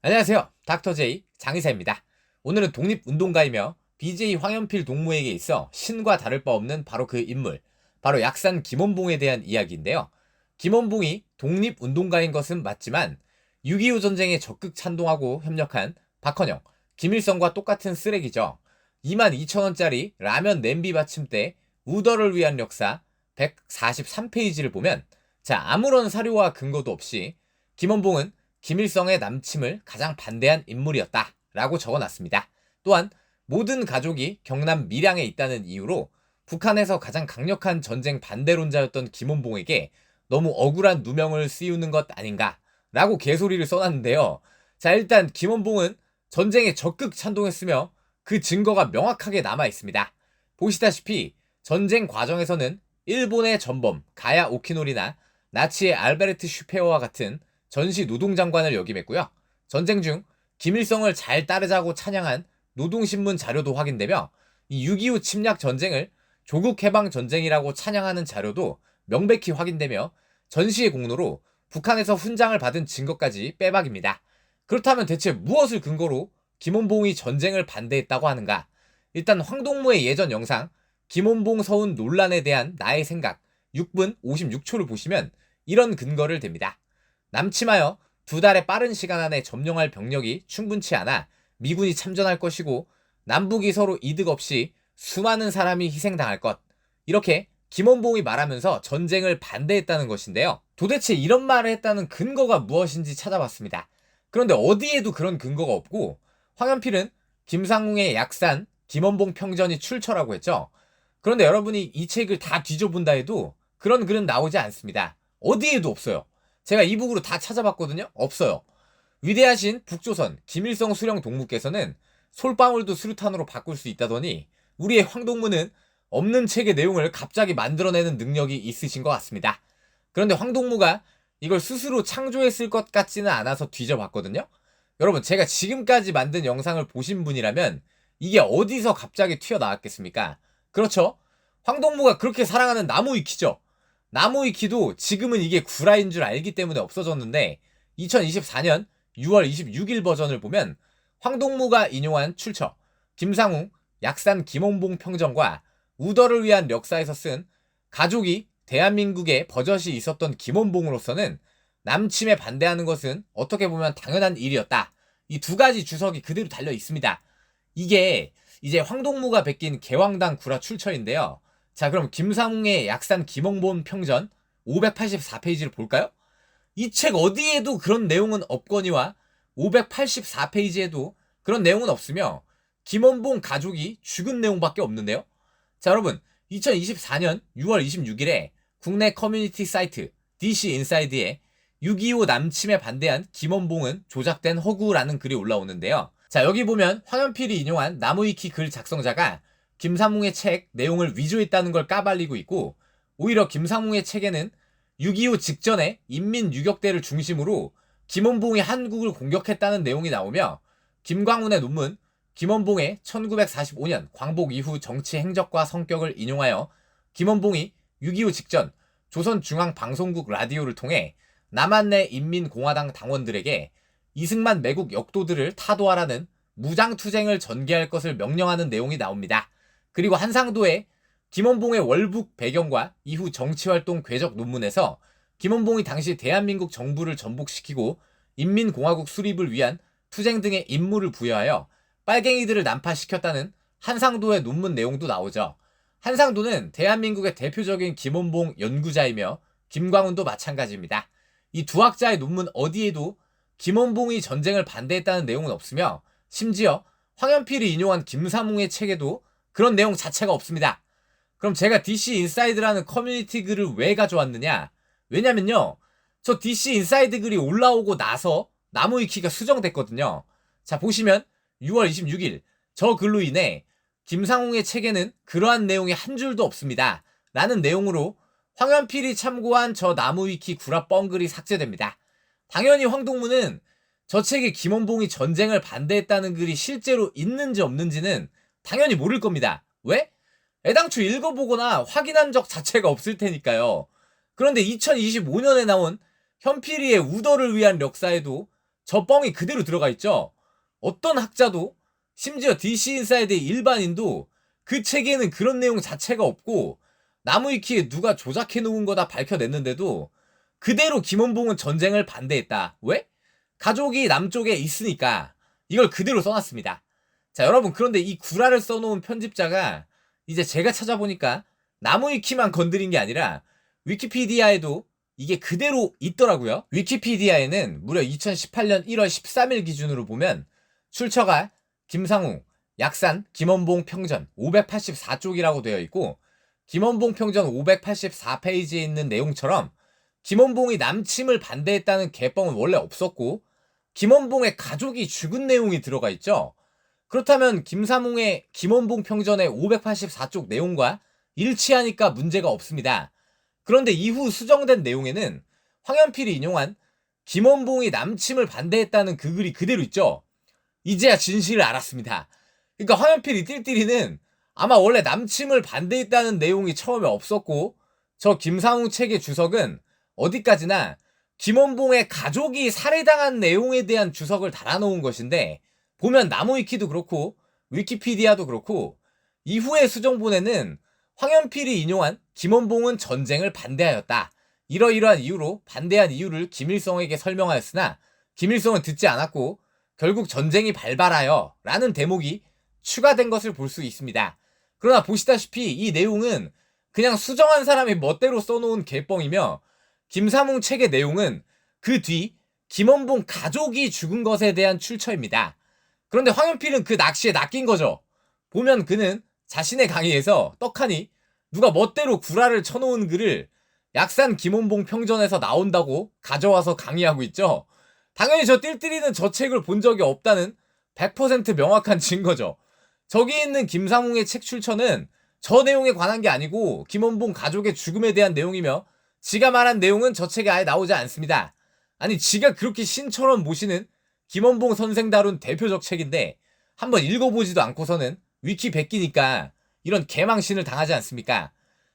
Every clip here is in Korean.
안녕하세요. 닥터제이 장의사입니다. 오늘은 독립운동가이며 BJ 황연필 동무에게 있어 신과 다를 바 없는 바로 그 인물, 바로 약산 김원봉에 대한 이야기인데요. 김원봉이 독립운동가인 것은 맞지만 6.25 전쟁에 적극 찬동하고 협력한 박헌영, 김일성과 똑같은 쓰레기죠. 22,000원짜리 라면 냄비 받침대 우더를 위한 역사 143페이지를 보면 아무런 사료와 근거도 없이 김원봉은 김일성의 남침을 가장 반대한 인물이었다 라고 적어놨습니다. 또한 모든 가족이 경남 밀양에 있다는 이유로 북한에서 가장 강력한 전쟁 반대론자였던 김원봉에게 너무 억울한 누명을 씌우는 것 아닌가 라고 개소리를 써놨는데요. 일단 김원봉은 전쟁에 적극 찬동했으며 그 증거가 명확하게 남아있습니다. 보시다시피 전쟁 과정에서는 일본의 전범 가야 오키노리나 나치의 알베르트 슈페어와 같은 전시 노동장관을 역임했고요. 전쟁 중 김일성을 잘 따르자고 찬양한 노동신문 자료도 확인되며 이 6.25 침략 전쟁을 조국해방전쟁이라고 찬양하는 자료도 명백히 확인되며 전시의 공로로 북한에서 훈장을 받은 증거까지 빼박입니다. 그렇다면 대체 무엇을 근거로 김원봉이 전쟁을 반대했다고 하는가? 일단 황동무의 예전 영상 김원봉 서운 논란에 대한 나의 생각 6분 56초를 보시면 이런 근거를 댑니다. 남침하여 2달의 빠른 시간 안에 점령할 병력이 충분치 않아 미군이 참전할 것이고 남북이 서로 이득 없이 수많은 사람이 희생당할 것. 이렇게 김원봉이 말하면서 전쟁을 반대했다는 것인데요. 도대체 이런 말을 했다는 근거가 무엇인지 찾아봤습니다. 그런데 어디에도 그런 근거가 없고 황연필은 김상웅의 약산, 김원봉 평전이 출처라고 했죠. 그런데 여러분이 이 책을 다 뒤져본다 해도 그런 글은 나오지 않습니다. 어디에도 없어요. 제가 이북으로 다 찾아봤거든요. 없어요. 위대하신 북조선 김일성 수령 동무께서는 솔방울도 수류탄으로 바꿀 수 있다더니 우리의 황동무는 없는 책의 내용을 갑자기 만들어내는 능력이 있으신 것 같습니다. 그런데 황동무가 이걸 스스로 창조했을 것 같지는 않아서 뒤져봤거든요. 여러분, 제가 지금까지 만든 영상을 보신 분이라면 이게 어디서 갑자기 튀어나왔겠습니까? 그렇죠? 황동무가 그렇게 사랑하는 나무위키죠. 나무위키도 지금은 이게 구라인 줄 알기 때문에 없어졌는데 2024년 6월 26일 버전을 보면 황동무가 인용한 출처 김상웅 약산 김원봉 평전과 우더를 위한 역사에서 쓴 가족이 대한민국에 버젓이 있었던 김원봉으로서는 남침에 반대하는 것은 어떻게 보면 당연한 일이었다. 이 두 가지 주석이 그대로 달려 있습니다. 이게 이제 황동무가 베낀 개왕당 구라 출처인데요. 그럼 김상웅의 약산 김원봉 평전 584페이지를 볼까요? 이 책 어디에도 그런 내용은 없거니와 584페이지에도 그런 내용은 없으며 김원봉 가족이 죽은 내용밖에 없는데요. 여러분, 2024년 6월 26일에 국내 커뮤니티 사이트 DC 인사이드에 6.25 남침에 반대한 김원봉은 조작된 허구라는 글이 올라오는데요. 여기 보면 황연필이 인용한 나무위키 글 작성자가 김상웅의 책 내용을 위조했다는 걸 까발리고 있고, 오히려 김상웅의 책에는 6.25 직전에 인민유격대를 중심으로 김원봉이 한국을 공격했다는 내용이 나오며, 김광훈의 논문 김원봉의 1945년 광복 이후 정치 행적과 성격을 인용하여 김원봉이 6.25 직전 조선중앙방송국 라디오를 통해 남한 내 인민공화당 당원들에게 이승만 매국 역도들을 타도하라는 무장투쟁을 전개할 것을 명령하는 내용이 나옵니다. 그리고 한상도의 김원봉의 월북 배경과 이후 정치활동 궤적 논문에서 김원봉이 당시 대한민국 정부를 전복시키고 인민공화국 수립을 위한 투쟁 등의 임무를 부여하여 빨갱이들을 난파시켰다는 한상도의 논문 내용도 나오죠. 한상도는 대한민국의 대표적인 김원봉 연구자이며 김광훈도 마찬가지입니다. 이 두 학자의 논문 어디에도 김원봉이 전쟁을 반대했다는 내용은 없으며, 심지어 황연필이 인용한 김삼웅의 책에도 그런 내용 자체가 없습니다. 그럼 제가 DC 인사이드라는 커뮤니티 글을 왜 가져왔느냐? 왜냐면요, 저 DC 인사이드 글이 올라오고 나서 나무위키가 수정됐거든요. 보시면 6월 26일 저 글로 인해 김상웅의 책에는 그러한 내용이 한 줄도 없습니다 라는 내용으로 황연필이 참고한 저 나무위키 구라 뻥글이 삭제됩니다. 당연히 황동무는 저 책에 김원봉이 전쟁을 반대했다는 글이 실제로 있는지 없는지는 당연히 모를 겁니다. 왜? 애당초 읽어보거나 확인한 적 자체가 없을 테니까요. 그런데 2025년에 나온 현필이의 우더를 위한 역사에도 저 뻥이 그대로 들어가 있죠. 어떤 학자도, 심지어 DC 인사이드의 일반인도 그 책에는 그런 내용 자체가 없고 나무위키에 누가 조작해 놓은 거다 밝혀냈는데도 그대로 김원봉은 전쟁을 반대했다. 왜? 가족이 남쪽에 있으니까 이걸 그대로 써놨습니다. 자, 여러분, 그런데 이 구라를 써놓은 편집자가 이제 제가 찾아보니까 나무위키만 건드린 게 아니라 위키피디아에도 이게 그대로 있더라고요. 위키피디아에는 무려 2018년 1월 13일 기준으로 보면 출처가 김상웅, 약산, 김원봉 평전 584쪽이라고 되어 있고, 김원봉 평전 584페이지에 있는 내용처럼 김원봉이 남침을 반대했다는 개뻥은 원래 없었고 김원봉의 가족이 죽은 내용이 들어가 있죠. 그렇다면 김삼웅의 김원봉 평전의 584쪽 내용과 일치하니까 문제가 없습니다. 그런데 이후 수정된 내용에는 황현필이 인용한 김원봉이 남침을 반대했다는 그 글이 그대로 있죠. 이제야 진실을 알았습니다. 그러니까 황현필이 띨띨이는 아마 원래 남침을 반대했다는 내용이 처음에 없었고 저 김상웅 책의 주석은 어디까지나 김원봉의 가족이 살해당한 내용에 대한 주석을 달아놓은 것인데, 보면 나무위키도 그렇고 위키피디아도 그렇고 이후의 수정본에는 황현필이 인용한 김원봉은 전쟁을 반대하였다, 이러이러한 이유로 반대한 이유를 김일성에게 설명하였으나 김일성은 듣지 않았고 결국 전쟁이 발발하여 라는 대목이 추가된 것을 볼 수 있습니다. 그러나 보시다시피 이 내용은 그냥 수정한 사람이 멋대로 써놓은 개뻥이며, 김삼웅 책의 내용은 그 뒤 김원봉 가족이 죽은 것에 대한 출처입니다. 그런데 황현필은 그 낚시에 낚인 거죠. 보면 그는 자신의 강의에서 떡하니 누가 멋대로 구라를 쳐놓은 글을 약산 김원봉 평전에서 나온다고 가져와서 강의하고 있죠. 당연히 저 띨띨이는 저 책을 본 적이 없다는 100% 명확한 증거죠. 저기 있는 김상웅의 책 출처는 저 내용에 관한 게 아니고 김원봉 가족의 죽음에 대한 내용이며, 지가 말한 내용은 저 책에 아예 나오지 않습니다. 아니, 지가 그렇게 신처럼 모시는 김원봉 선생 다룬 대표적 책인데 한번 읽어보지도 않고서는 위키 베끼니까 이런 개망신을 당하지 않습니까?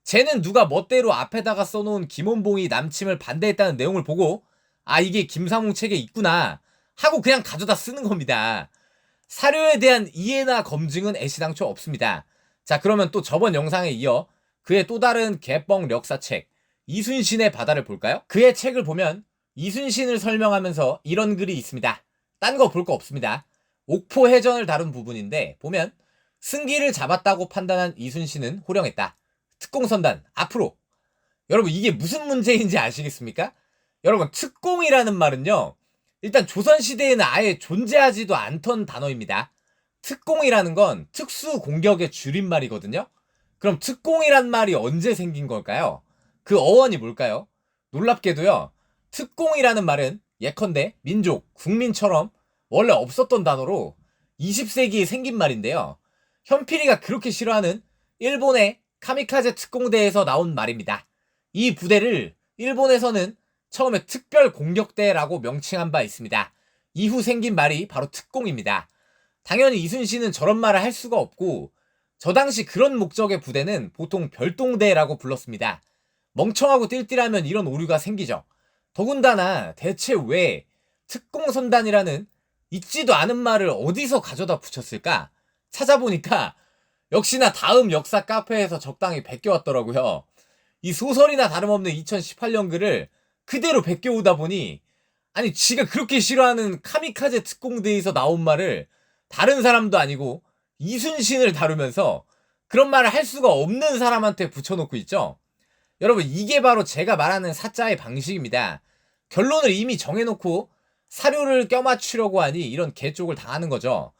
쟤는 누가 멋대로 앞에다가 써놓은 김원봉이 남침을 반대했다는 내용을 보고 아, 이게 김상웅 책에 있구나 하고 그냥 가져다 쓰는 겁니다. 사료에 대한 이해나 검증은 애시당초 없습니다. 자, 그러면 또 저번 영상에 이어 그의 또 다른 개뻥 역사책 이순신의 바다를 볼까요? 그의 책을 보면 이순신을 설명하면서 이런 글이 있습니다. 딴 거 볼 거 없습니다. 옥포 해전을 다룬 부분인데 보면 승기를 잡았다고 판단한 이순신은 호령했다. 특공선단 앞으로. 여러분, 이게 무슨 문제인지 아시겠습니까? 여러분, 특공이라는 말은요, 일단 조선시대에는 아예 존재하지도 않던 단어입니다. 특공이라는 건 특수 공격의 줄임말이거든요. 그럼 특공이란 말이 언제 생긴 걸까요? 그 어원이 뭘까요? 놀랍게도요, 특공이라는 말은 예컨대 민족, 국민처럼 원래 없었던 단어로 20세기에 생긴 말인데요. 현필이가 그렇게 싫어하는 일본의 카미카제 특공대에서 나온 말입니다. 이 부대를 일본에서는 처음에 특별 공격대라고 명칭한 바 있습니다. 이후 생긴 말이 바로 특공입니다. 당연히 이순신은 저런 말을 할 수가 없고 저 당시 그런 목적의 부대는 보통 별동대라고 불렀습니다. 멍청하고 띨띨하면 이런 오류가 생기죠. 더군다나 대체 왜 특공선단이라는 있지도 않은 말을 어디서 가져다 붙였을까? 찾아보니까 역시나 다음 역사 카페에서 적당히 베껴왔더라고요. 이 소설이나 다름없는 2018년 글을 그대로 베껴오다 보니, 아니, 지가 그렇게 싫어하는 카미카제 특공대에서 나온 말을 다른 사람도 아니고 이순신을 다루면서 그런 말을 할 수가 없는 사람한테 붙여놓고 있죠. 여러분, 이게 바로 제가 말하는 사자의 방식입니다. 결론을 이미 정해놓고 사료를 껴맞추려고 하니 이런 개쪽을 당하는 거죠.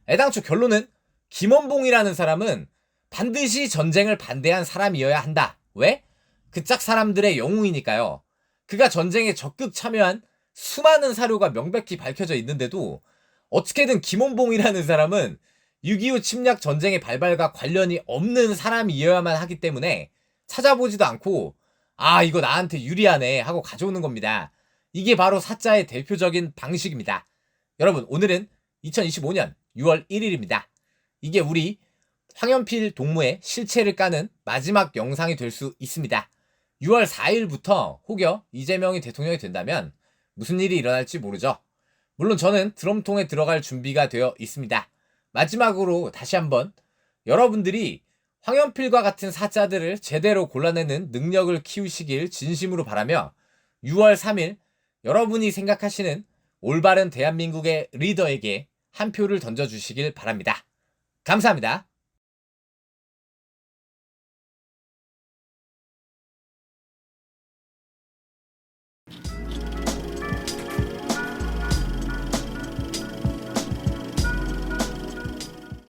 애당초 결론은 김원봉이라는 사람은 반드시 전쟁을 반대한 사람이어야 한다. 왜? 그 짝 사람들의 영웅이니까요. 그가 전쟁에 적극 참여한 수많은 사료가 명백히 밝혀져 있는데도 어떻게든 김원봉이라는 사람은 6.25 침략 전쟁의 발발과 관련이 없는 사람이어야만 하기 때문에 찾아보지도 않고 아, 이거 나한테 유리하네 하고 가져오는 겁니다. 이게 바로 사자의 대표적인 방식입니다. 여러분, 오늘은 2025년 6월 1일입니다. 이게 우리 황현필 동무의 실체를 까는 마지막 영상이 될 수 있습니다. 6월 4일부터 혹여 이재명이 대통령이 된다면 무슨 일이 일어날지 모르죠. 물론 저는 드럼통에 들어갈 준비가 되어 있습니다. 마지막으로 다시 한번 여러분들이 황연필과 같은 사자들을 제대로 골라내는 능력을 키우시길 진심으로 바라며 6월 3일 여러분이 생각하시는 올바른 대한민국의 리더에게 한 표를 던져주시길 바랍니다. 감사합니다.